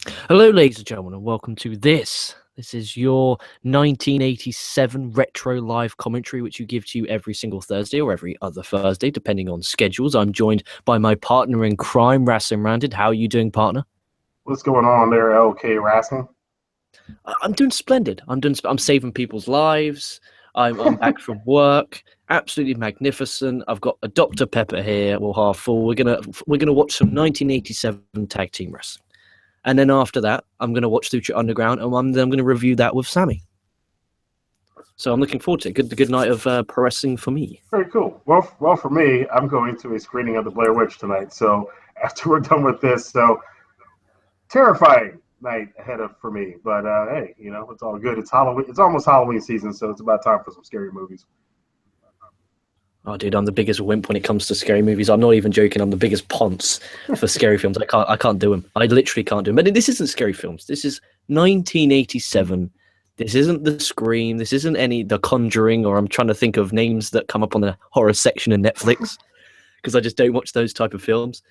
Hello, ladies and gentlemen, and welcome to this. This is your 1987 retro live commentary, which you give to you every single Thursday or every other Thursday, depending on schedules. I'm joined by my partner in crime, Rasslin Rantin. How are you doing, partner? What's going on there, LK Rasslin? I'm doing splendid. I'm saving people's lives. I'm back from work. Absolutely magnificent. I've got a Dr. Pepper here, well half full. We're gonna watch some 1987 tag team wrestling. And then after that, I'm going to watch Lucha Underground, and I'm going to review that with Sammy. So I'm looking forward to it. Good night of pro wrestling for me. Very cool. Well, for me, I'm going to a screening of the Blair Witch tonight. So after we're done with this, terrifying night ahead of for me. But hey, it's all good. It's Halloween. It's almost Halloween season, so it's about time for some scary movies. Oh, dude, I'm the biggest wimp when it comes to scary movies. I'm not even joking. I'm the biggest ponce for scary films. I can't do them. I literally can't do them. But this isn't scary films. This is 1987. This isn't The Scream. This isn't The Conjuring, or I'm trying to think of names that come up on the horror section of Netflix because I just don't watch those type of films.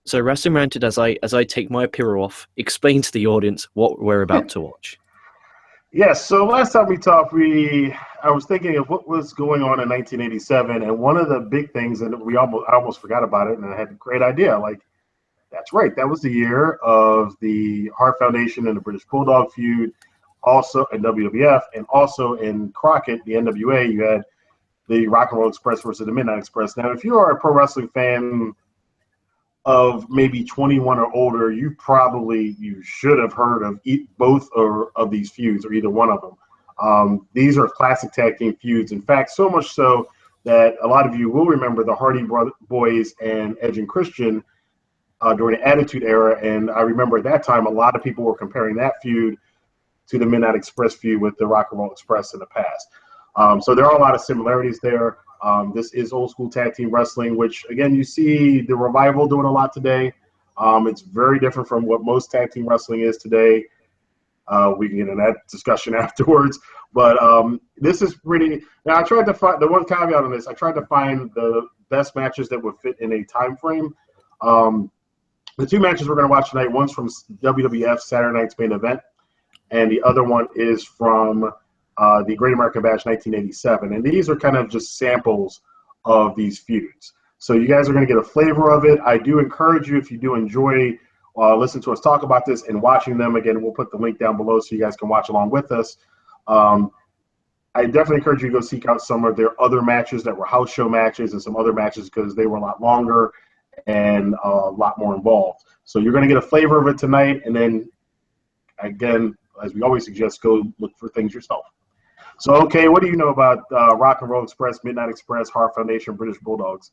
So, Rasslin Rantin, as I take my apparel off, explain to the audience what we're about to watch. Yes. So last time we talked, I was thinking of what was going on in 1987, and one of the big things, and I almost forgot about it, and I had a great idea. Like, that's right, that was the year of the Hart Foundation and the British Bulldog feud, also in WWF, and also in Crockett, the NWA. You had the Rock and Roll Express versus the Midnight Express. Now, if you are a pro wrestling fan of maybe 21 or older, you should have heard of both of these feuds, or either one of them. These are classic tag team feuds. In fact, so much so that a lot of you will remember the Hardy Boys and Edge and Christian during the Attitude Era. And I remember at that time, a lot of people were comparing that feud to the Midnight Express feud with the Rock and Roll Express in the past. So there are a lot of similarities there. This is old school tag team wrestling, which, again, you see the Revival doing a lot today. It's very different from what most tag team wrestling is today. We can get into that discussion afterwards. But this is pretty – now, I tried to find – the one caveat on this, I tried to find the best matches that would fit in a time frame. The two matches we're going to watch tonight, one's from WWF Saturday Night's Main Event, and the other one is from the Great American Bash 1987. And these are kind of just samples of these feuds. So you guys are going to get a flavor of it. I do encourage you, if you do enjoy listening to us talk about this and watching them, again, we'll put the link down below so you guys can watch along with us. I definitely encourage you to go seek out some of their other matches that were house show matches and some other matches because they were a lot longer and a lot more involved. So you're going to get a flavor of it tonight. And then, again, as we always suggest, go look for things yourself. So, okay, what do you know about Rock and Roll Express, Midnight Express, Hart Foundation, British Bulldogs?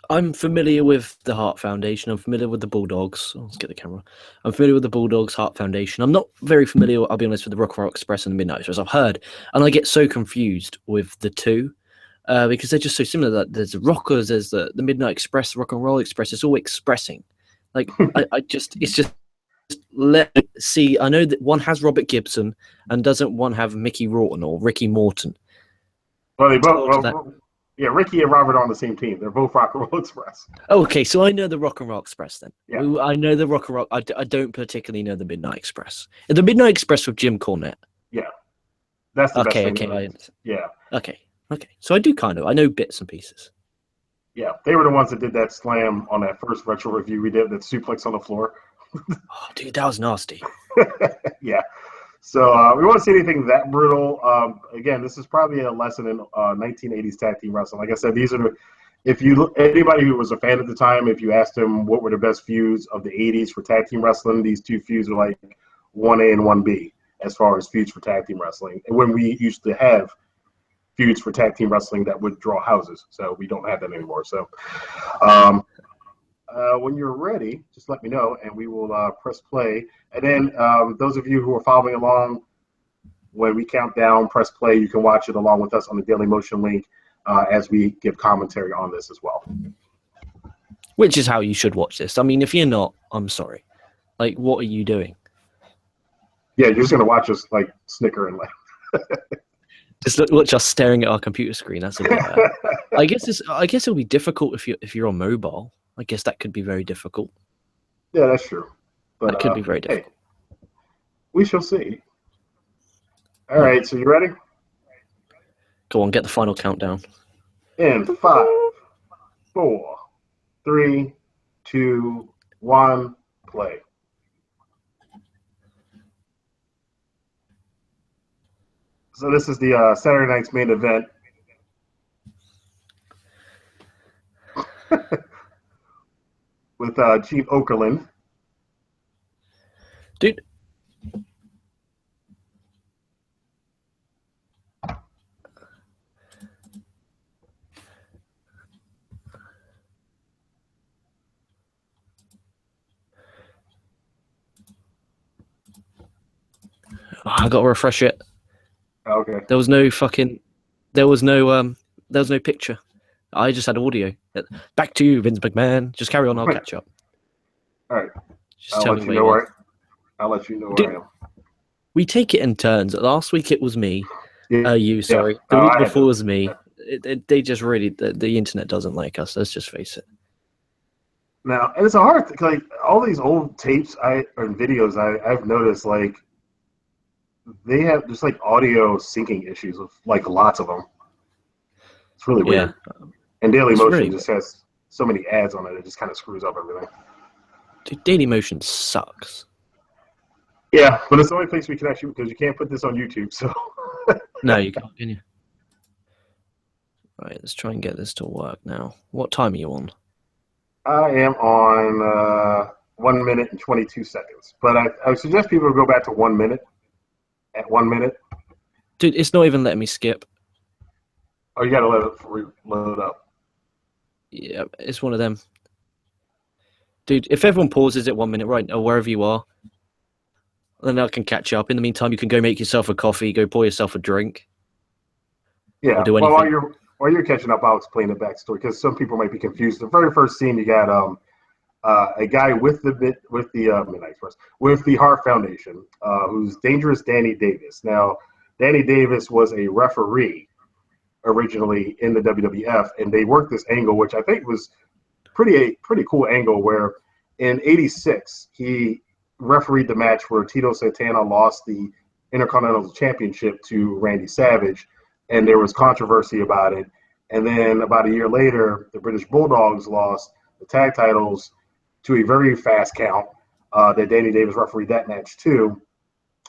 I'm familiar with the Hart Foundation. I'm familiar with the Bulldogs. Oh, let's get the camera. I'm familiar with the Bulldogs, Hart Foundation. I'm not very familiar, I'll be honest, with the Rock and Roll Express and the Midnight Express. I've heard, and I get so confused with the two because they're just so similar. There's the Rockers, there's the Midnight Express, the Rock and Roll Express. It's all expressing. Like, it's just let see. I know that one has Robert Gibson, and doesn't one have Mickey Rourke or Ricky Morton? Well, they both. Yeah, Ricky and Robert are on the same team. They're both Rock and Roll Express. Okay, so I know the Rock and Roll Express then. Yeah. I know the Rock and Roll. I don't particularly know the Midnight Express. The Midnight Express with Jim Cornette. Yeah, that's the best thing. Okay. Yeah. Okay. So I know bits and pieces. Yeah, they were the ones that did that slam on that first retro review we did, that suplex on the floor. Oh, dude, that was nasty. Yeah. So we won't see anything that brutal. Again, this is probably a lesson in 1980s tag team wrestling. Like I said, these are anybody who was a fan at the time, if you asked them what were the best feuds of the 80s for tag team wrestling, these two feuds are like 1A and 1B as far as feuds for tag team wrestling. And when we used to have feuds for tag team wrestling that would draw houses, so we don't have that anymore. So when you're ready, just let me know, and we will press play. And then those of you who are following along, when we count down, press play. You can watch it along with us on the Daily Motion link as we give commentary on this as well. Which is how you should watch this. I mean, if you're not, I'm sorry. Like, what are you doing? Yeah, you're just going to watch us, like, snicker and laugh. Just watch us staring at our computer screen. That's a bit I guess it'll be difficult if you're on mobile. I guess that could be very difficult. Yeah, that's true. But That could be very hey, difficult. we shall see. All Hmm. right, so you ready? Go on, get the final countdown. In five, four, three, two, one, play. So this is the Saturday night's main event. With Gene Okerlund. Dude, I got to refresh it. Okay. There was no fucking. There was no There was no picture. I just had audio. Back to you, Vince McMahon. Just carry on. I'll catch up. All right. Just tell me where you are. I'll let you know where Dude, I am. we take it in turns. Last week it was me. Yeah. You, sorry. Yeah. The Oh, week I had before to. was me. They just really the internet doesn't like us. Let's just face it. Now, and it's a hard thing. Like all these old tapes or videos, I've noticed like they have just like audio syncing issues with like lots of them. It's really Yeah, weird. And Daily it's Motion really just has so many ads on it. It just kind of screws up everything. dude, Daily Motion sucks. Yeah, but it's the only place we can actually because you can't put this on YouTube. So No, you can't, can you? Right, let's try and get this to work now. What time are you on? I am on 1 minute and 22 seconds. But I would suggest people go back to 1 minute at 1 minute. Dude, it's not even letting me skip. Oh, you got to let it load up. Yeah, it's one of them. Dude, if everyone pauses at 1 minute, right, or wherever you are, then I can catch up. In the meantime, you can go make yourself a coffee, go pour yourself a drink, or Yeah. do Well, anything. while you're catching up, I'll explain the backstory because some people might be confused. The very first scene, you got a guy with the Midnight Express with the Heart Foundation, who's Dangerous Danny Davis. Now, Danny Davis was a referee originally in the WWF, and they worked this angle, which I think was pretty cool angle, where in '86 he refereed the match where Tito Santana lost the Intercontinental Championship to Randy Savage, and there was controversy about it. And then about a year later, the British Bulldogs lost the tag titles to a very fast count. That Danny Davis refereed that match too.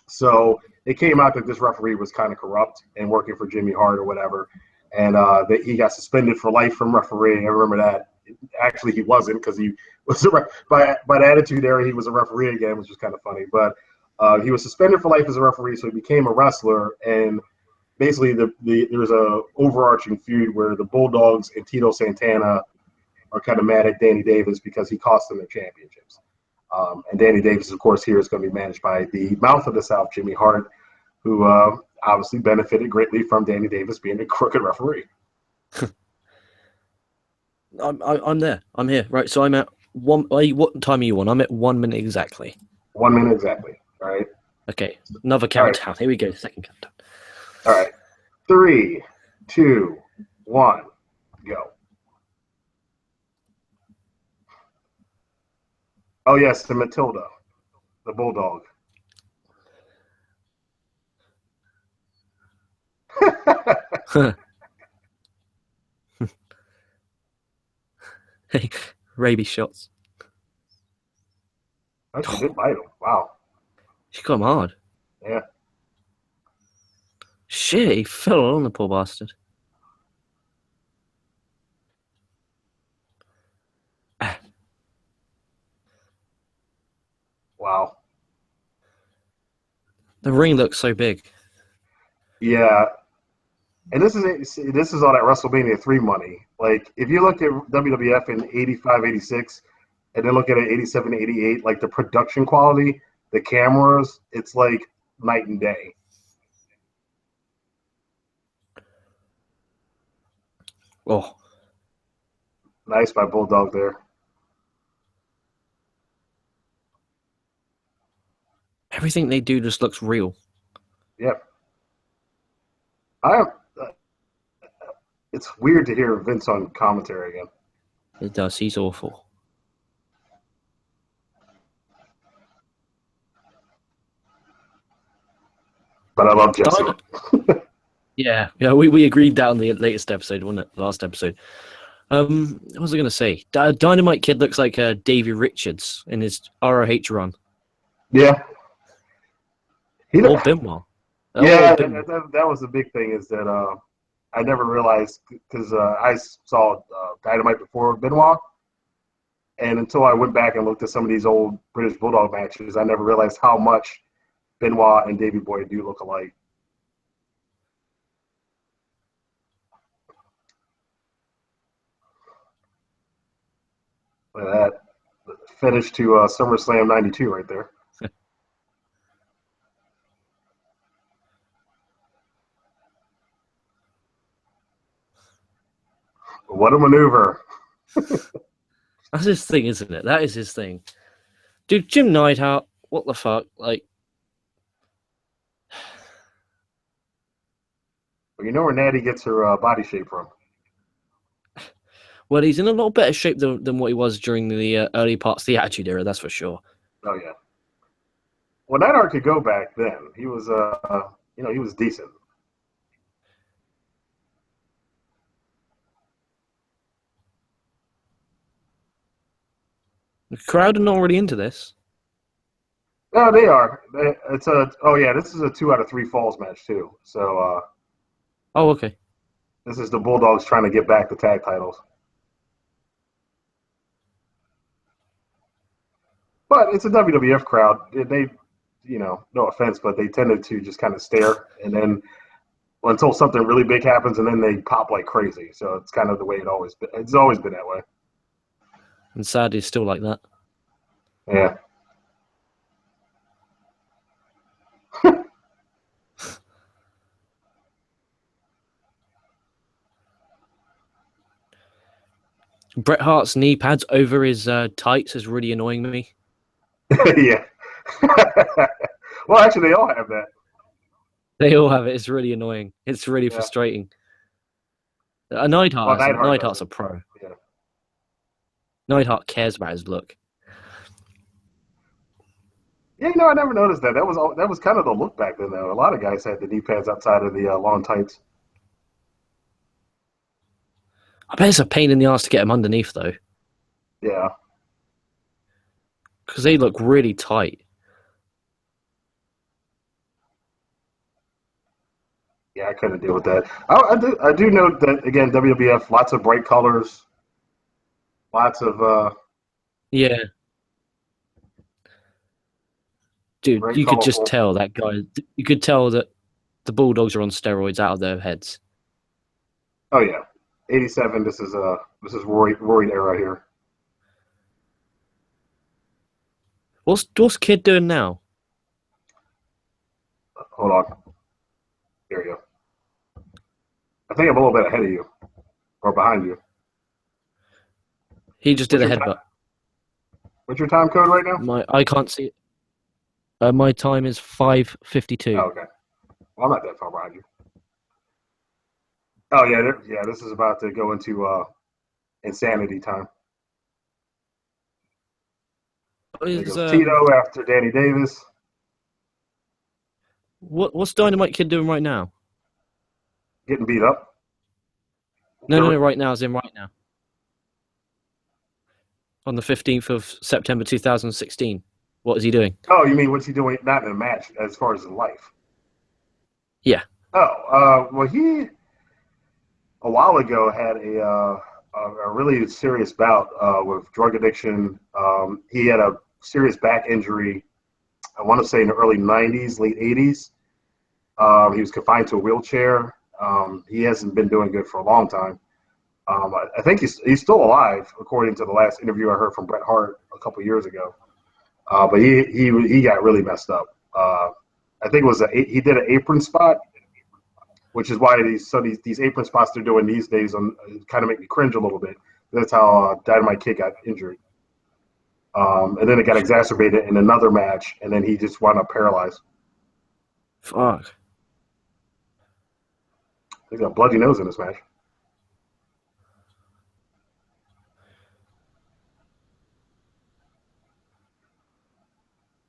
So it came out that this referee was kind of corrupt and working for Jimmy Hart or whatever, and that he got suspended for life from refereeing. I remember that. Actually, he wasn't because he was by the Attitude Era. He was a referee again, which was kind of funny. But he was suspended for life as a referee, so he became a wrestler. And basically, there was a overarching feud where the Bulldogs and Tito Santana are kind of mad at Danny Davis because he cost them their championships. And Danny Davis, of course, here is going to be managed by the Mouth of the South, Jimmy Hart, who obviously benefited greatly from Danny Davis being a crooked referee. I'm there. I'm here. Right, so I'm at one. What time are you on? I'm at 1 minute exactly. 1 minute exactly. All right. Okay, another All right. countdown. Here we go. Second countdown. All right. 3, 2, 1, go. Oh, yes, the Matilda, the Bulldog. Hey, rabies shots. Oh, she did bite him. Wow. She got him hard. Yeah. Shit, he fell on the poor bastard. Wow. The ring looks so big. Yeah. And this is all that WrestleMania 3 money. Like, if you look at WWF in 85, 86, and then look at it 87, 88, like the production quality, the cameras, it's like night and day. Oh, Nice by Bulldog there. everything they do just looks real. Yep. I It's weird to hear Vince on commentary again. It does. He's awful. But I love Jesse. Yeah, we agreed that on the latest episode, wasn't it? Last episode. What was I going to say? Dynamite Kid looks like Davey Richards in his ROH run. Yeah. Or Benoit. Yeah, that was the big thing is that I never realized because I saw Dynamite before Benoit, and until I went back and looked at some of these old British Bulldog matches, I never realized how much Benoit and Davey Boy do look alike. Look at that finish to SummerSlam '92 right there. What a maneuver. That's his thing, isn't it? That is his thing. Dude, Jim Neidhart, what the fuck? Like, well, you know where Natty gets her body shape from. well, he's in a lot better shape than what he was during the early parts of the Attitude Era, that's for sure. Oh, yeah. Well, Neidhart could go back then. He was, he was decent. The crowd are not really into this. No, they are. This is a 2 out of 3 falls match too. So, oh, okay. This is the Bulldogs trying to get back the tag titles. But it's a WWF crowd. They, no offense, but they tended to just kind of stare, and then until something really big happens, and then they pop like crazy. So it's kind of the way it's always been that way. And sadly, it's still like that. Yeah. Bret Hart's knee pads over his tights is really annoying me. Yeah. Well, actually, they all have that. They all have it. It's really annoying. It's really frustrating. Neidhart's a pro. Yeah. Neidhart cares about his look. Yeah, I never noticed that. That was kind of the look back then, though. A lot of guys had the knee pads outside of the long tights. I bet it's a pain in the ass to get them underneath, though. Yeah. Because they look really tight. Yeah, I couldn't deal with that. I do note that, again, WWF, lots of bright colors, lots of... yeah. Dude, you could just tell that guy... You could tell that the Bulldogs are on steroids out of their heads. Oh, yeah. 87, this is Roy era here. What's Kid doing now? Hold on. Here you go. I think I'm a little bit ahead of you. Or behind you. He just did a headbutt. What's your time code right now? I can't see it. My time is 5:52. Oh, okay. Well, I'm not that far behind you. Oh, yeah. This is about to go into insanity time. There goes Tito after Danny Davis. What's Dynamite Kid doing right now? Getting beat up. No, right now, as in right now. On the 15th of September 2016. What is he doing? Oh, you mean what's he doing? Not in a match, as far as in life. Yeah. Oh, well, he a while ago had a really serious bout with drug addiction. He had a serious back injury, I want to say in the early 90s, late 80s. He was confined to a wheelchair. He hasn't been doing good for a long time. I think he's still alive, according to the last interview I heard from Bret Hart a couple years ago. But he got really messed up. I think it was he did an apron spot, which is why these apron spots they're doing these days kind of make me cringe a little bit. That's how Dynamite Kid got injured. And then it got exacerbated in another match, and then he just wound up paralyzed. Fuck. He's got a bloody nose in this match.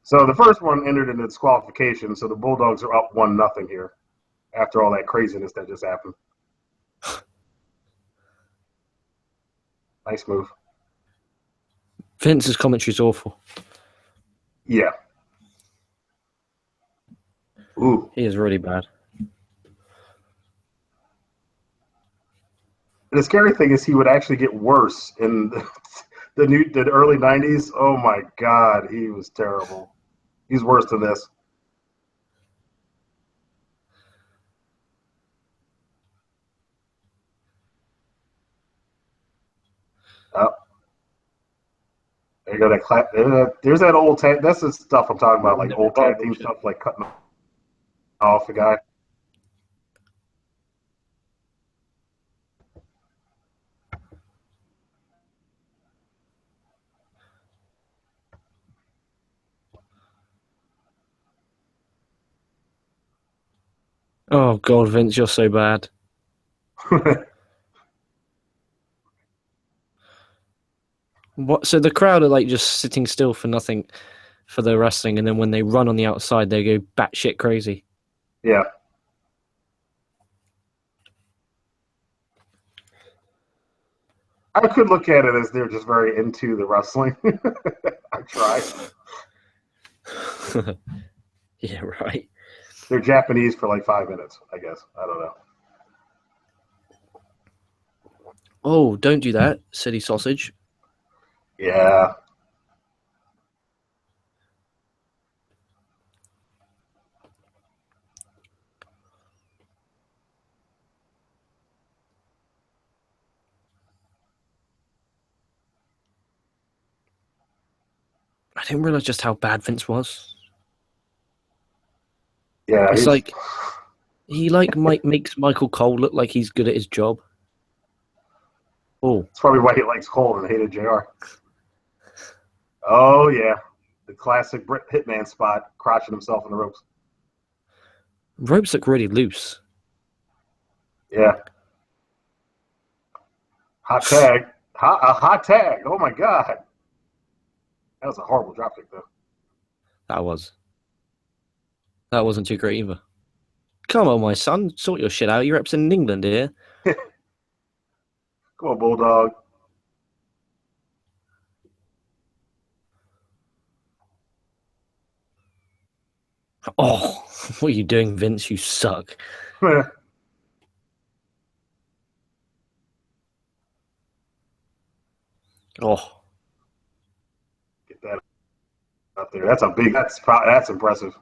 So the first one entered in disqualification, so the Bulldogs are up 1-0 here after all that craziness that just happened. Nice move. Vince's commentary is awful. Yeah. Ooh. He is really bad. The scary thing is he would actually get worse in the early 90s. Oh, my God. He was terrible. He's worse than this. Oh. There you go. There's that old tag. That's the stuff I'm talking about, like old tag team stuff, like cutting off the guy. Oh, God, Vince, you're so bad. What? So the crowd are like just sitting still for nothing for the wrestling, and then when they run on the outside, they go batshit crazy. Yeah. I could look at it as they're just very into the wrestling. I try. Yeah, right. They're Japanese for like 5 minutes, I guess. I don't know. Oh, don't do that, silly sausage. Yeah. I didn't realize just how bad Vince was. Yeah. It's like he makes Michael Cole look like he's good at his job. Oh, That's probably why he likes Cole and hated JR. Oh, yeah. The classic Brit Hitman spot, crotching himself in the ropes. ropes look really loose. Yeah. Hot tag. A hot tag. Oh, my God. That was a horrible dropkick, though. That wasn't too great either. Come on, my son, sort your shit out. You're representing England here. Come on, Bulldog. Oh, what are you doing, Vince? You suck. Oh, Get that up there. That's impressive.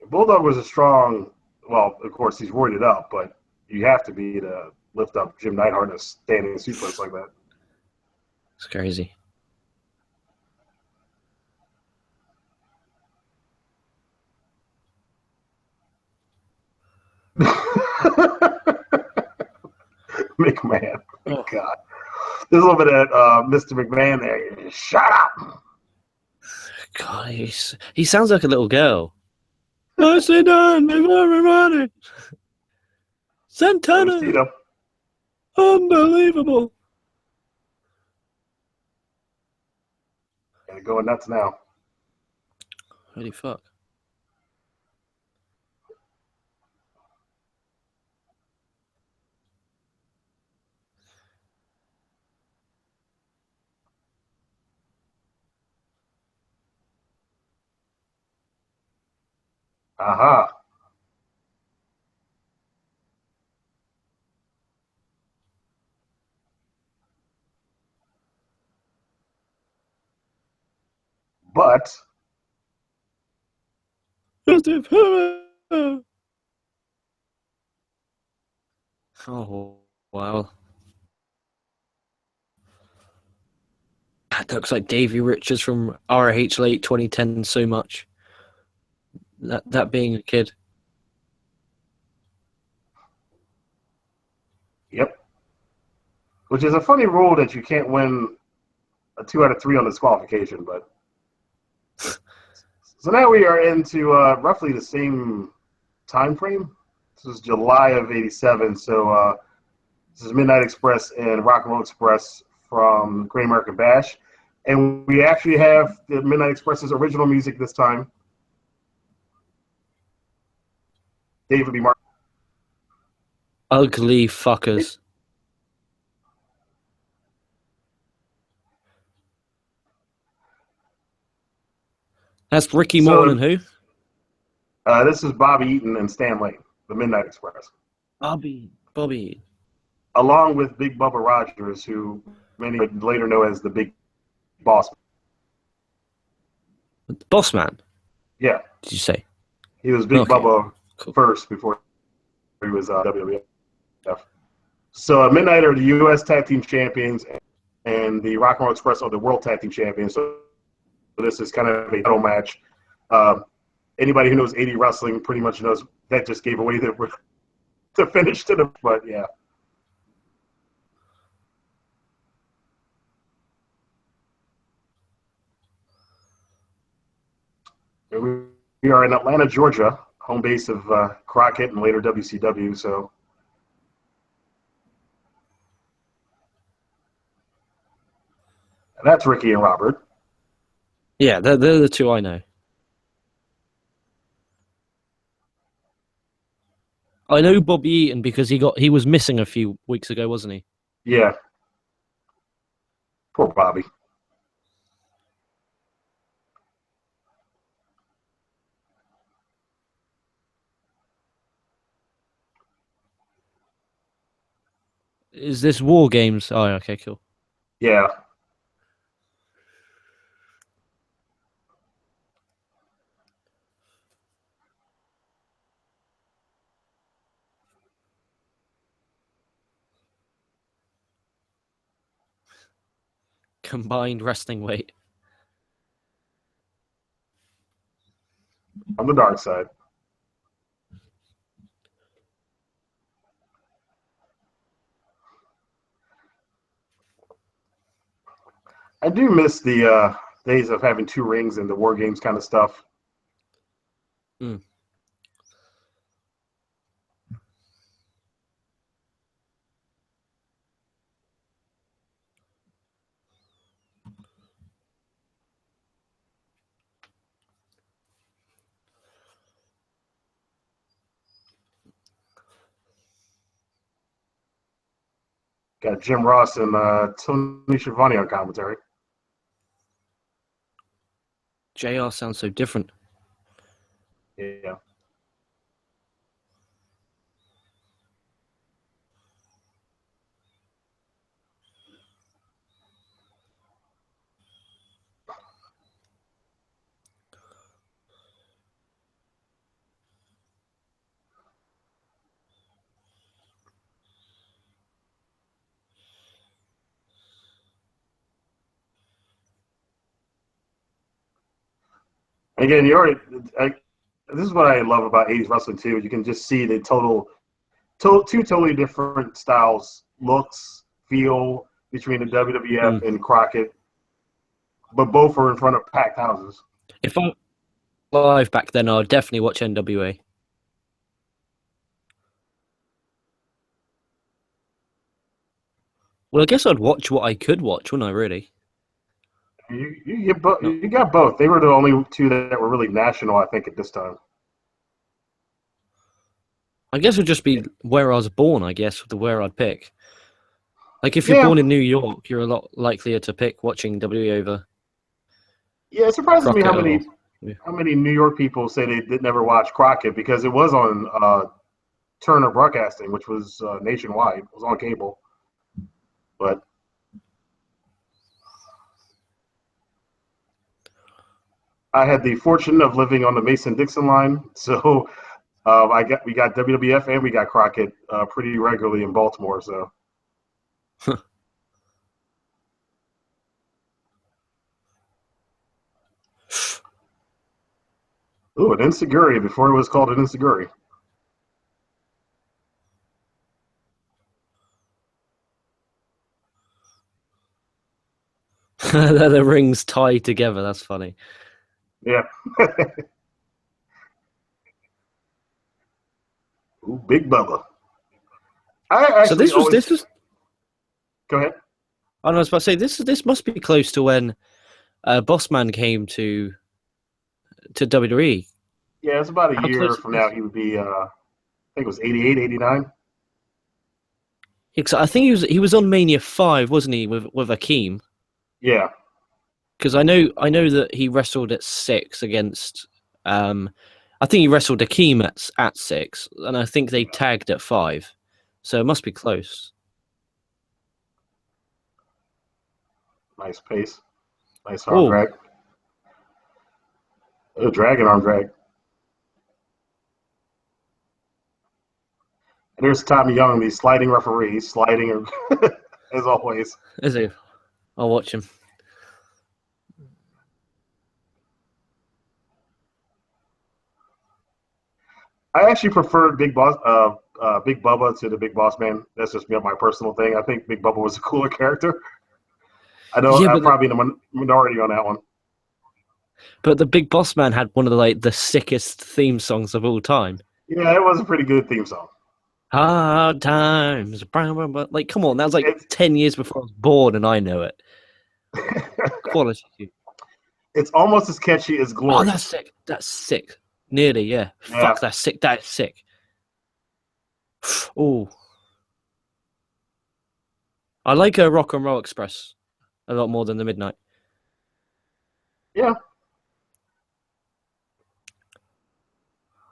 Bulldog was a strong. Well, of course, he's roided up, but you have to be to lift up Jim Neidhart in a standing suplex like that. it's crazy. McMahon. Oh. God. There's a little bit of Mr. McMahon there. Shut up. God, he sounds like a little girl. Nicely done, everybody. Santana. Unbelievable. Yeah, going nuts now. Holy fuck. Aha. But oh wow. That looks like Davey Richards from ROH late 2010 so much. That being a kid. yep. Which is a funny rule that you can't win a 2 out of 3 on disqualification, but so now we are into roughly the same time frame. This was July of '87. So this is Midnight Express and Rock and Roll Express from Great American Bash, and we actually have the Midnight Express's original music this time. David B. Martin. Ugly fuckers. That's Ricky Morton and who? This is Bobby Eaton and Stan Lane, the Midnight Express. Bobby. Along with Big Bubba Rogers, who many would later know as the Big Boss. Boss Man? Yeah. Did you say? He was Big Bubba first before he was WWF. So Midnight are the U.S. Tag Team Champions, and the Rock and Roll Express are the World Tag Team Champions. So this is kind of a title match. Anybody who knows 80 wrestling pretty much knows that just gave away the finish to the. But yeah. We are in Atlanta, Georgia, home base of Crockett and later WCW. So. That's Ricky and Robert. Yeah, they're the two I know. I know Bobby Eaton because he was missing a few weeks ago, wasn't he? Yeah. Poor Bobby. Is this War Games? Oh, okay, cool. Yeah. Combined wrestling weight. On the dark side. I do miss the days of having two rings and the War Games kind of stuff. Mm. Got Jim Ross and Tony Schiavone on commentary. JR sounds so different. Yeah. Again, this is what I love about 80s wrestling too. You can just see the two totally different styles, looks, feel between the WWF and Crockett, but both are in front of packed houses. If I'm live back then, I'd definitely watch NWA. Well, I guess I'd watch what I could watch, wouldn't I, really? You got both. They were the only two that were really national, I think, at this time. I guess it would just be where I was born, I guess, where I'd pick. Like, if you're born in New York, you're a lot likelier to pick watching WWE over. Yeah, it surprises me how many New York people say they did never watch Crockett because it was on Turner Broadcasting, which was nationwide. It was on cable. But I had the fortune of living on the Mason-Dixon line, so we got WWF and we got Crockett pretty regularly in Baltimore. So. Ooh, an Insiguri before it was called an Insiguri. The rings tied together. That's funny. Yeah. Ooh, Big Bubba. I So actually this was. Go ahead. I was about to say this must be close to when Bossman came to WWE. Yeah, it's about a How year close is from now. this? He would be, I think it was 88, 89. Yeah, 'cause I think he was on Mania 5, wasn't he, with Akeem? Yeah, Because I know that he wrestled at 6 against. I think he wrestled Akeem at 6, and I think they tagged at 5, so it must be close. nice pace, nice arm Oh, drag. A dragon arm drag. And there's Tommy Young, the sliding referee. He's sliding as always. is he? I'll watch him. I actually preferred Big Bubba to the Big Boss Man. That's just my personal thing. I think Big Bubba was a cooler character. I know Yeah, I'm probably in the minority on that one. but the Big Boss Man had one of the sickest theme songs of all time. Yeah, it was a pretty good theme song. Hard times, like come on, that was like It's 10 years before I was born, and I know it. Quality. it's almost as catchy as Oh, that's Glorious. sick. That's sick. Nearly, yeah. Yeah, Fuck, that's sick. That is sick. Oh, I like a Rock and Roll Express a lot more than the Midnight. yeah,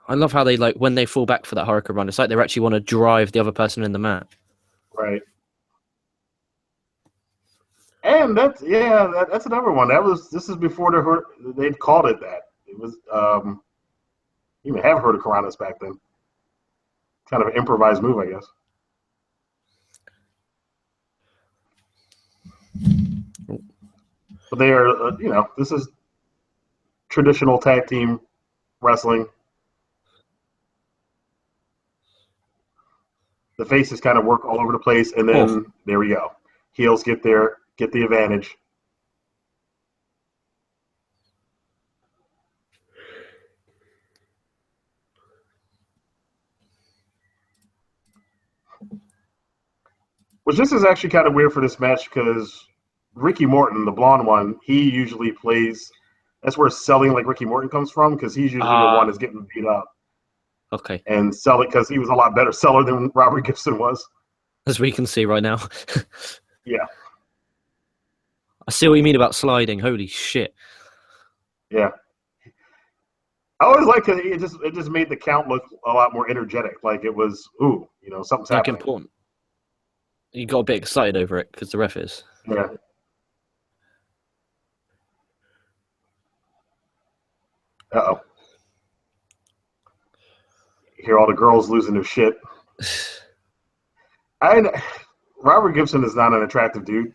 I love how they when they fall back for that Hurricane Run. It's like they actually want to drive the other person in the mat. right. And that's another one. This is before they'd called it that. It was you even have heard of Karanas back then. Kind of an improvised move, I guess. But they are, this is traditional tag team wrestling. The faces kind of work all over the place, and Oh, then there we go. Heels get the advantage. Which this is actually kind of weird for this match because Ricky Morton, the blonde one, he usually plays. That's where selling like Ricky Morton comes from because he's usually the one that's getting beat up okay. and sell it because he was a lot better seller than Robert Gibson was. As we can see right now. Yeah, I see what you mean about sliding. Holy shit. yeah. I always like it just made the count look a lot more energetic. Like it was, ooh, something's Like happening. important. You got a bit excited over it because the ref is. Yeah. Uh-oh. You hear all the girls losing their shit. I Robert Gibson is not an attractive dude.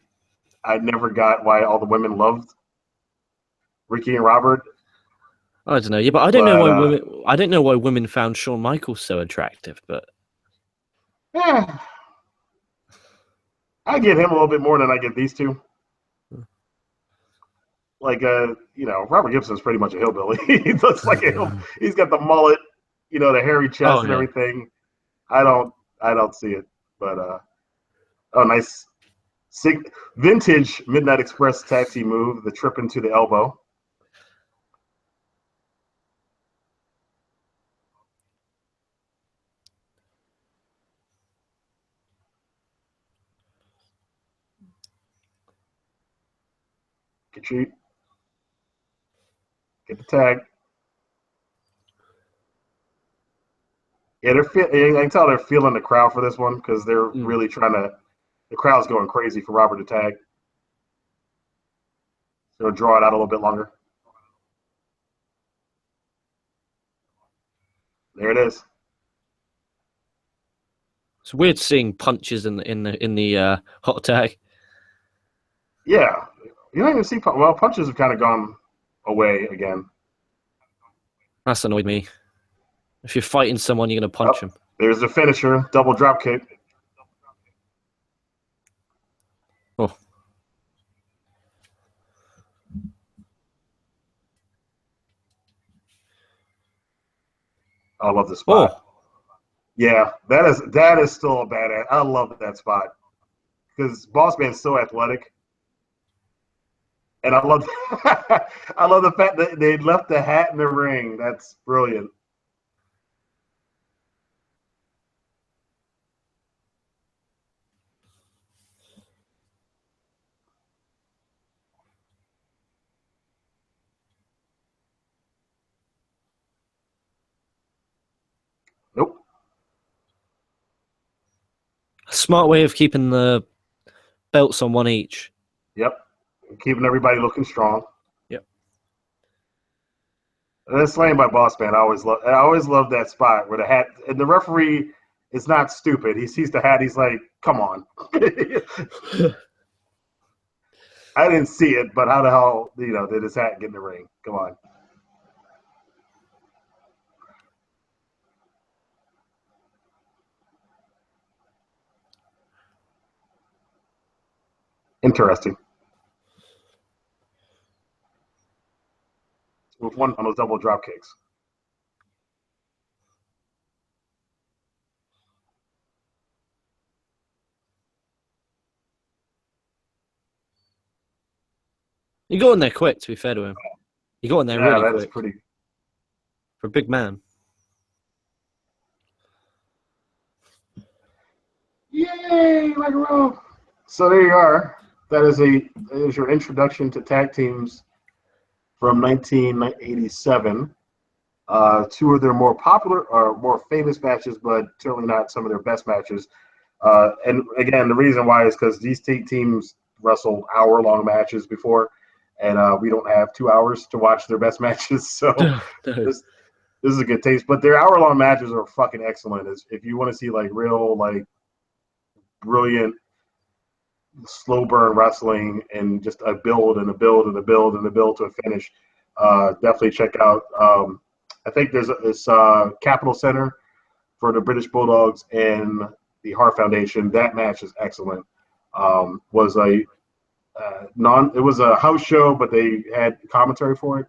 I never got why all the women loved Ricky and Robert, I don't know. Yeah, but I don't know but why women. I don't know why women found Shawn Michaels so attractive. But yeah, I get him a little bit more than I get these two. Like, Robert Gibson's pretty much a hillbilly. He looks like a hill. He's got the mullet, the hairy chest oh and yeah, everything. I don't see it, but oh, nice. Vintage Midnight Express tag team move, the trip into the elbow. Get the tag. Yeah, I can tell they're feeling the crowd for this one because they're really trying to. The crowd's going crazy for Robert to tag. So draw it out a little bit longer. There it is. it's weird seeing punches in the hot tag. Yeah, you don't even see. Well, punches have kind of gone away again. That's annoyed me. If you're fighting someone, you're gonna Oh, punch them. there's the finisher, double drop kick. Oh, I love this spot. oh, Yeah, that is still a badass. I love that spot because Boss Man's so athletic, and I love I love the fact that they left the hat in the ring. That's brilliant. Nope. A smart way of keeping the belts on one each. Yep. Keeping everybody looking strong. Yep. And then slain by Boss Man. I always love that spot where the hat and the referee is not stupid. He sees the hat. He's like, "Come on." I didn't see it, but how the hell did his hat get in the ring? Come on. Interesting. With one on those double drop kicks. You got in there quick, to be fair to him. You got in there really that quick. Is pretty. For a big man. Yay, like a roll. So there you are. That is your introduction to tag teams from 1987. Two of their more popular or more famous matches, but certainly not some of their best matches. And again, the reason why is because these teams wrestled hour-long matches before, and we don't have 2 hours to watch their best matches. So this is a good taste. But their hour-long matches are fucking excellent. If you want to see like real like brilliant slow burn wrestling and just a build and a build and a build and a build to a finish, definitely check out. I think there's this Capital Center for the British Bulldogs and the Hart Foundation. That match is excellent. Was a it was a house show, but they had commentary for it.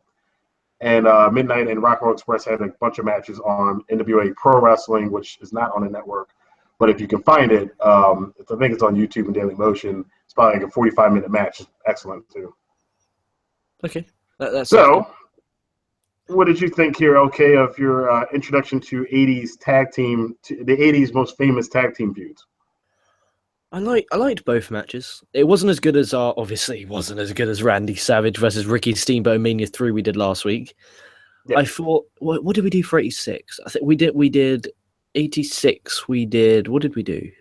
And Midnight and Rock and Roll Express had a bunch of matches on NWA Pro Wrestling, which is not on the network. But if you can find it, I think it's on YouTube and Daily Motion. It's probably like a 45-minute match. It's excellent, too. Okay. That's so, what did you think here, okay, of your introduction to 80s tag team, to the 80s most famous tag team feuds? I liked both matches. It wasn't as good as obviously it wasn't as good as Randy Savage versus Ricky Steamboat Mania 3 we did last week. Yeah. I thought, what did we do for 86? I think we did 86. We did, what did we do?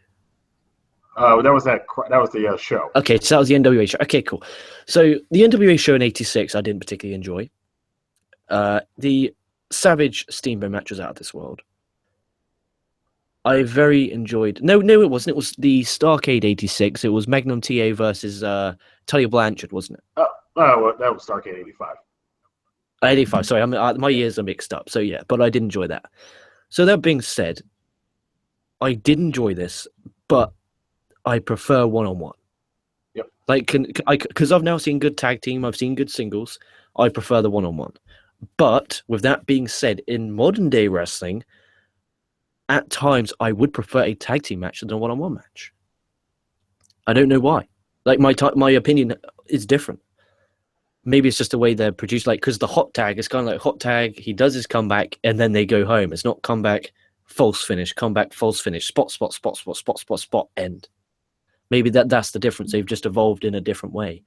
That was the show. Okay, so that was the NWA show. Okay, cool. So the NWA show in 86 I didn't particularly enjoy. The Savage Steamboat match was out of this world. I very enjoyed. No, it wasn't. It was the Starrcade 86. It was Magnum TA versus Tully Blanchard, wasn't it? Well, that was Starrcade 85. 85. Sorry, my years are mixed up. So yeah, but I did enjoy that. So that being said, I did enjoy this, but I prefer one-on-one. Yep. Like, because I've now seen good tag team, I've seen good singles. I prefer the one-on-one. But with that being said, in modern day wrestling, at times I would prefer a tag team match than a one-on-one match. I don't know why. Like my opinion is different. Maybe it's just the way they're produced. Like, because the hot tag is kind of like hot tag. He does his comeback and then they go home. It's not comeback, false finish, comeback, false finish, spot, end. Maybe that's the difference. They've just evolved in a different way.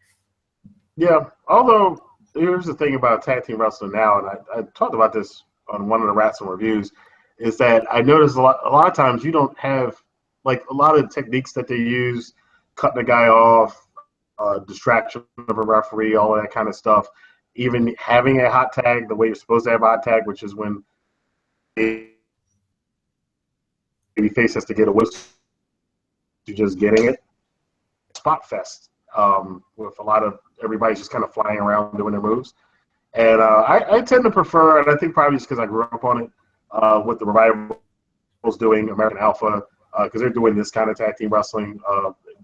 Yeah. Although here's the thing about tag team wrestling now, and I talked about this on one of the wrestling reviews, is that I noticed a lot of times you don't have like a lot of techniques that they use, cutting a guy off, distraction of a referee, all of that kind of stuff. Even having a hot tag the way you're supposed to have a hot tag, which is when the face has to get a whistle, you're just getting it. Spot fest with a lot of everybody's just kind of flying around doing their moves. And I tend to prefer, and I think probably just because I grew up on it, what the Revivals doing, American Alpha, because they're doing this kind of tag team wrestling,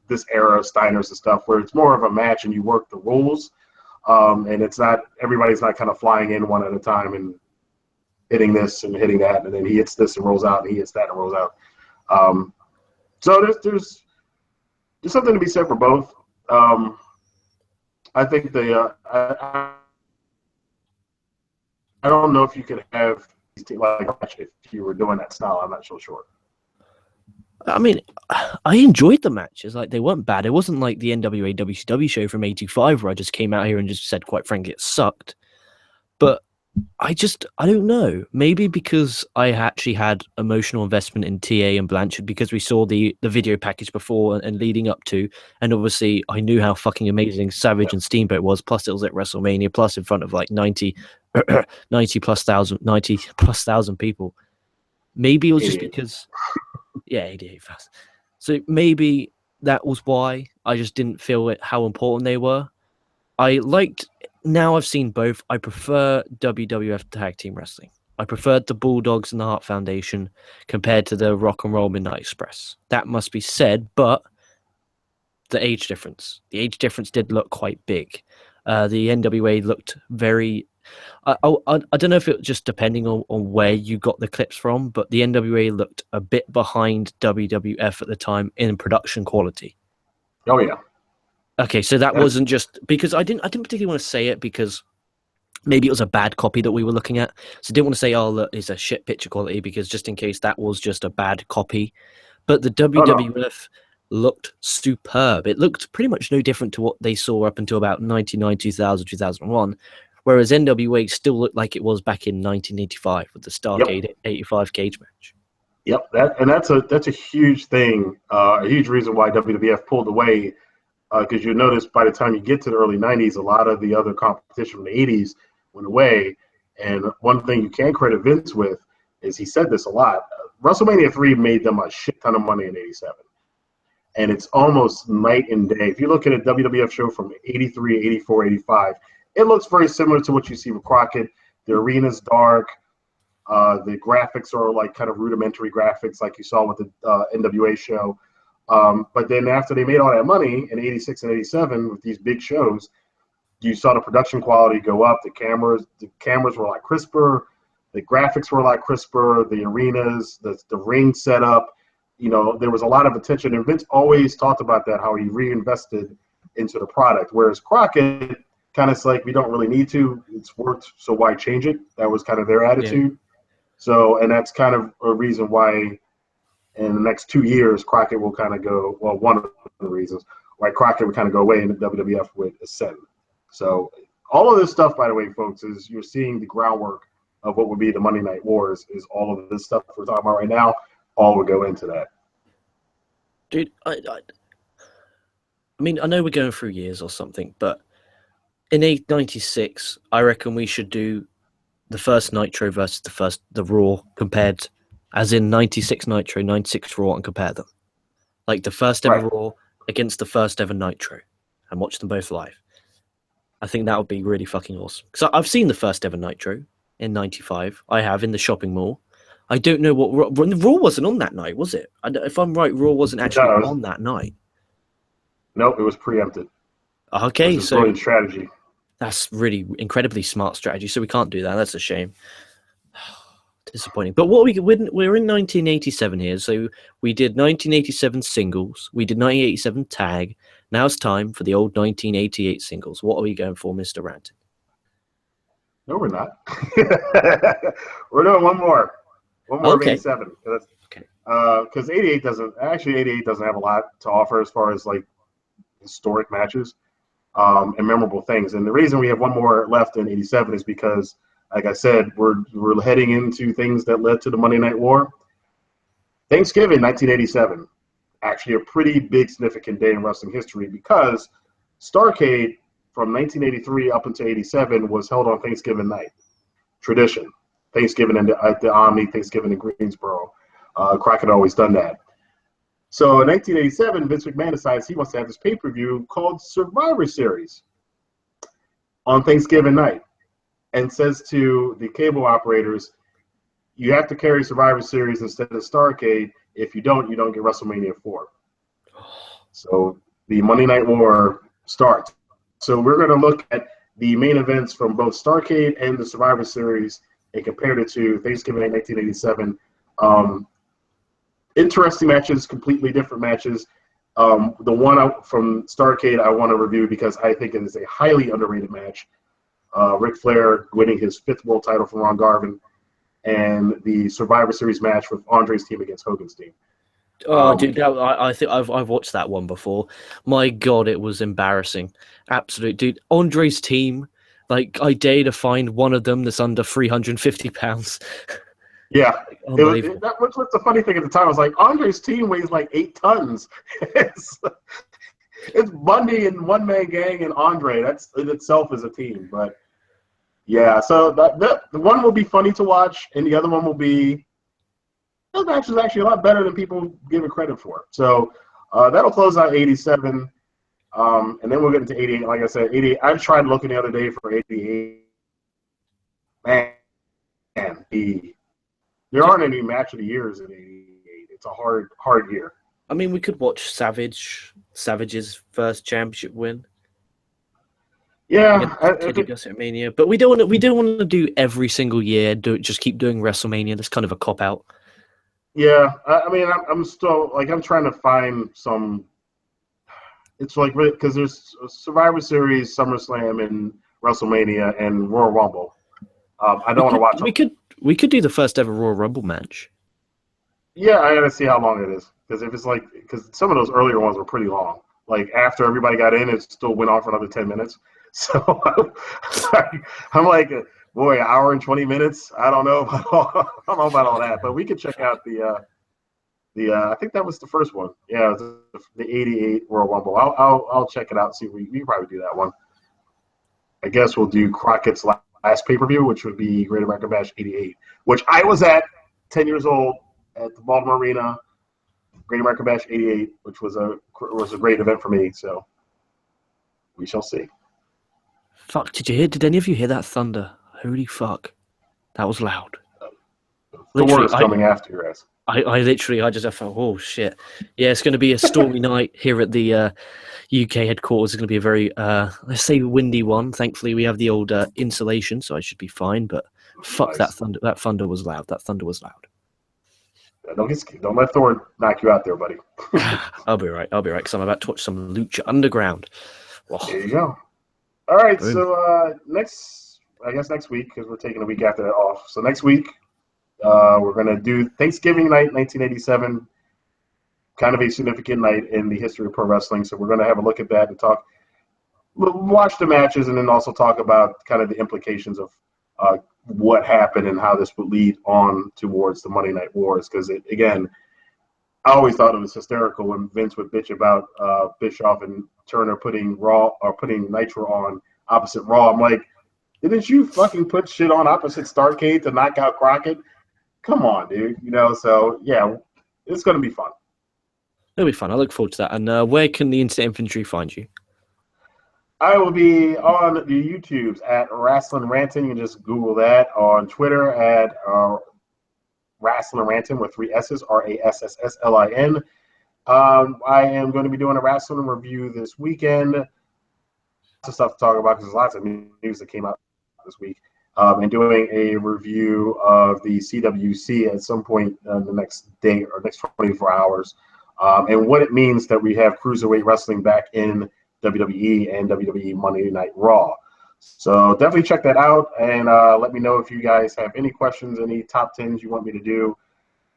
this era of Steiner's and stuff, where it's more of a match and you work the rules, and it's not everybody's not kind of flying in one at a time and hitting this and hitting that, and then he hits this and rolls out, and he hits that and rolls out. So there's something to be said for both. I think I don't know if you could have like if you were doing that style. I'm not so sure. I mean, I enjoyed the matches. Like, they weren't bad. It wasn't like the NWA WCW show from '85 where I just came out here and just said, quite frankly, it sucked. But I don't know. Maybe because I actually had emotional investment in TA and Blanchard because we saw the video package before and leading up to, and obviously I knew how fucking amazing Savage and Steamboat was. Plus it was at WrestleMania, plus in front of like 90 plus thousand people. Maybe it was just because, 88,000. So maybe that was why I just didn't feel how important they were. I liked. Now I've seen both. I prefer WWF Tag Team Wrestling. I preferred the Bulldogs and the Hart Foundation compared to the Rock and Roll Midnight Express. That must be said, but the age difference. The age difference did look quite big. The NWA looked very... I don't know if it was just depending on where you got the clips from, but the NWA looked a bit behind WWF at the time in production quality. Oh, yeah. Okay, so that wasn't just because I didn't particularly want to say it because maybe it was a bad copy that we were looking at. So I didn't want to say, oh, look, it's a shit picture quality because just in case that was just a bad copy. But the WWF looked superb. It looked pretty much no different to what they saw up until about 1999, 2000, 2001, whereas NWA still looked like it was back in 1985 with the Starrcade 85 cage match. Yep, that's a huge thing, a huge reason why WWF pulled away. Because you notice by the time you get to the early 90s, a lot of the other competition from the 80s went away. And one thing you can credit Vince with is he said this a lot. WrestleMania 3 made them a shit ton of money in 87. And it's almost night and day. If you look at a WWF show from 83, 84, 85, it looks very similar to what you see with Crockett. The arena's dark. The graphics are like kind of rudimentary graphics like you saw with the NWA show. But then after they made all that money in 86 and 87 with these big shows, you saw the production quality go up. The cameras were a lot crisper. The graphics were a lot crisper. The arenas, the ring setup, there was a lot of attention. And Vince always talked about that, how he reinvested into the product. Whereas Crockett, kind of like, we don't really need to. It's worked, so why change it? That was kind of their attitude. Yeah. So, and that's kind of a reason why in the next 2 years, Crockett will kind of go, well, one of the reasons why Crockett would kind of go away and the WWF would ascend. So all of this stuff, by the way, folks, is you're seeing the groundwork of what would be the Monday Night Wars is all of this stuff we're talking about right now. All would go into that. Dude, I mean, I know we're going through years or something, but in 96, I reckon we should do the first Nitro versus the Raw compared, as in 96 Nitro, 96 Raw, and compare them. Like the first ever Raw against the first ever Nitro and watch them both live. I think that would be really fucking awesome. Because I've seen the first ever Nitro in 95. I have in the shopping mall. I don't know what Raw wasn't on that night, was it? If I'm right, Raw wasn't actually on that night. Nope, it was preempted. Okay, so brilliant strategy. That's really incredibly smart strategy. So we can't do that. That's a shame. Disappointing. But we're in 1987 here. So we did 1987 singles. We did 1987 tag. Now it's time for the old 1988 singles. What are we going for, Mr. Rantin? No, we're not. We're doing one more. One more of 87. Okay. Because 88 doesn't have a lot to offer as far as like historic matches and memorable things. And the reason we have one more left in 87 is because, like I said, we're heading into things that led to the Monday Night War. Thanksgiving 1987, actually a pretty big significant day in wrestling history because Starrcade from 1983 up until 87 was held on Thanksgiving night. Tradition. Thanksgiving at the Omni, Thanksgiving in Greensboro. Crockett always done that. So in 1987, Vince McMahon decides he wants to have this pay-per-view called Survivor Series on Thanksgiving night and says to the cable operators, you have to carry Survivor Series instead of Starrcade. If you don't get WrestleMania 4. So the Monday Night War starts. So we're going to look at the main events from both Starrcade and the Survivor Series and compared it to Thanksgiving Night 1987. Interesting matches, completely different matches. The one from Starrcade I want to review because I think it is a highly underrated match. Ric Flair winning his 5th world title from Ron Garvin, and the Survivor Series match with Andre's team against Hogan's team. Oh, dude, I think I've watched that one before. My God, it was embarrassing. Absolute, dude. Andre's team, like, I dare to find one of them that's under 350 pounds. Yeah, Unbelievable. That was the funny thing at the time. I was like, Andre's team weighs like 8 tons. It's Bundy and One Man Gang and Andre. That's in itself is a team. But yeah, so the one will be funny to watch, and the other one will be. That match is actually a lot better than people give it credit for. So that'll close out 87. And then we'll get into 88. Like I said, 88. I tried looking the other day for 88. Man, there aren't any match of the years in 88. It's a hard year. I mean, we could watch Savage's first championship win. Yeah, WrestleMania, but we don't want to do every single year. Just keep doing WrestleMania. That's kind of a cop out. Yeah, I mean, I'm still like I'm trying to find some. It's like because there's Survivor Series, SummerSlam, and WrestleMania, and Royal Rumble. I don't want to watch. We could do the first ever Royal Rumble match. Yeah, I gotta see how long it is because if it's like because some of those earlier ones were pretty long. Like after everybody got in, it still went on for another 10 minutes. So I'm like. Boy, an hour and 20 minutes. I don't know about all that, but we could check out the I think that was the first one. Yeah, it was the 88 Royal Rumble. I'll check it out. See, we can probably do that one. I guess we'll do Crockett's last pay-per-view, which would be Great American Bash 88, which I was at 10 years old at the Baltimore Arena. Great American Bash 88, which was a great event for me. So we shall see. Fuck! Did any of you hear that thunder? Holy fuck. That was loud. Thor is coming after your ass. I just felt, oh shit. Yeah, it's going to be a stormy night here at the UK headquarters. It's going to be a very, let's say, windy one. Thankfully, we have the old insulation, so I should be fine. But fuck, nice. That thunder was loud. That thunder was loud. Don't let Thor knock you out there, buddy. I'll be right, because I'm about to watch some Lucha Underground. Oh. There you go. All right, boom. So next week, because we're taking a week after that off. So next week, we're going to do Thanksgiving night, 1987, kind of a significant night in the history of pro wrestling. So we're going to have a look at that and watch the matches, and then also talk about kind of the implications of what happened and how this would lead on towards the Monday Night Wars. Because, again, I always thought it was hysterical when Vince would bitch about Bischoff and Turner putting Nitro on opposite Raw. I'm like, didn't you fucking put shit on opposite Starrcade to knock out Crockett? Come on, dude. So, yeah, it's going to be fun. It'll be fun. I look forward to that. And where can the Instant Infantry find you? I will be on the YouTubes at Rasslin Rantin. You can just Google that. On Twitter at Rasslin Rantin with 3 S's, RASSSLIN. I am going to be doing a wrestling review this weekend. Lots of stuff to talk about because there's lots of news that came out this week. And doing a review of the CWC at some point the next day or next 24 hours. And what it means that we have Cruiserweight Wrestling back in WWE and WWE Monday Night Raw. So definitely check that out and let me know if you guys have any questions, any top 10s you want me to do.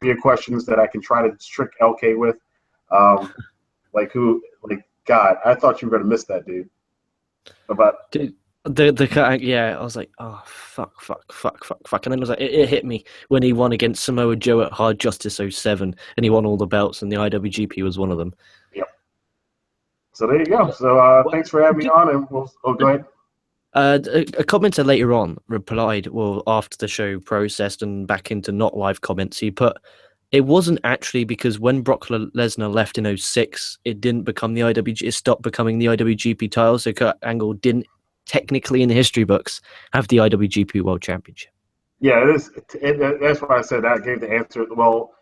Any questions that I can try to trick LK with. God, I thought you were going to miss that, dude. Dude, I was like, oh, fuck. And then it was like, it hit me when he won against Samoa Joe at Hard Justice 07, and he won all the belts, and the IWGP was one of them. Yep. So there you go. So thanks for having me on, and go ahead. A commenter later on replied, after the show processed and back into not live comments, he put, it wasn't actually because when Brock Lesnar left in 06, it didn't become the it stopped becoming the IWGP title, so Kurt Angle didn't technically in the history books have the IWGP World Championship. Yeah, it is. That's why I said that. I gave the answer. Well,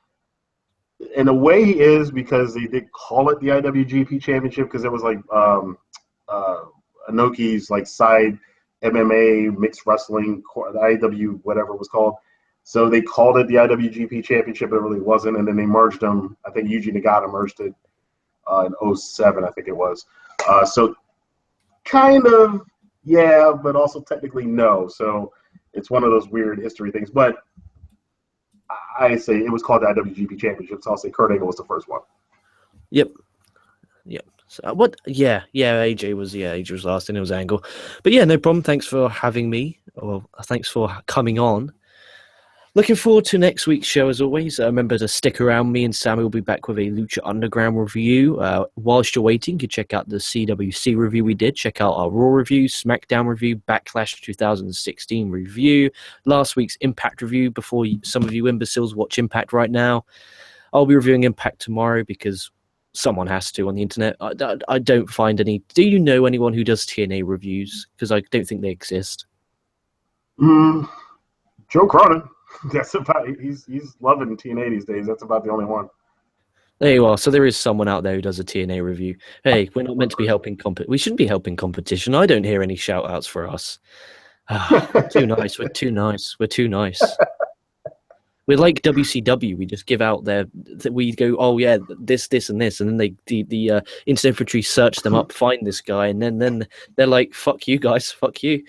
in a way he is because they did call it the IWGP Championship because it was like Inoki's like side MMA, mixed wrestling, the IW, whatever it was called. So they called it the IWGP Championship, but it really wasn't. And then they merged them. I think Yuji Nagata merged it in 07, I think it was. So kind of, yeah, but also technically no. So it's one of those weird history things. But I say it was called the IWGP Championship, so I'll say Kurt Angle was the first one. Yep. So what? Yeah. AJ was last, and it was Angle. But yeah, no problem. Thanks for having me. Well, thanks for coming on. Looking forward to next week's show as always. Remember to stick around. Me and Sammy will be back with a Lucha Underground review. Whilst you're waiting, you can check out the CWC review we did. Check out our Raw review, SmackDown review, Backlash 2016 review, last week's Impact review before some of you imbeciles watch Impact right now. I'll be reviewing Impact tomorrow because someone has to on the internet. I don't find any. Do you know anyone who does TNA reviews? Because I don't think they exist. Joe Cronin. That's about. He's loving TNA these days. That's about the only one. There you are. So there is someone out there who does a TNA review. Hey, we're not meant to be helping we shouldn't be helping competition. I don't hear any shout outs for us. Too nice. We're too nice. We're like WCW. We just give out we go, oh yeah, this, and this, and then the internet infantry search them up, find this guy, and then they're like, fuck you guys, fuck you.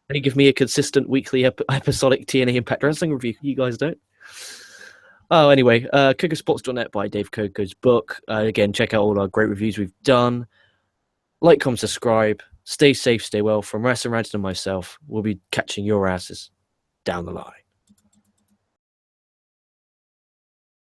They give me a consistent weekly episodic TNA Impact Wrestling review. You guys don't. Oh, anyway, KocoSports.net by Dave Koco's book. Again, check out all our great reviews we've done. Like, comment, subscribe. Stay safe, stay well. From Rasslin Rantin and myself, we'll be catching your asses down the line.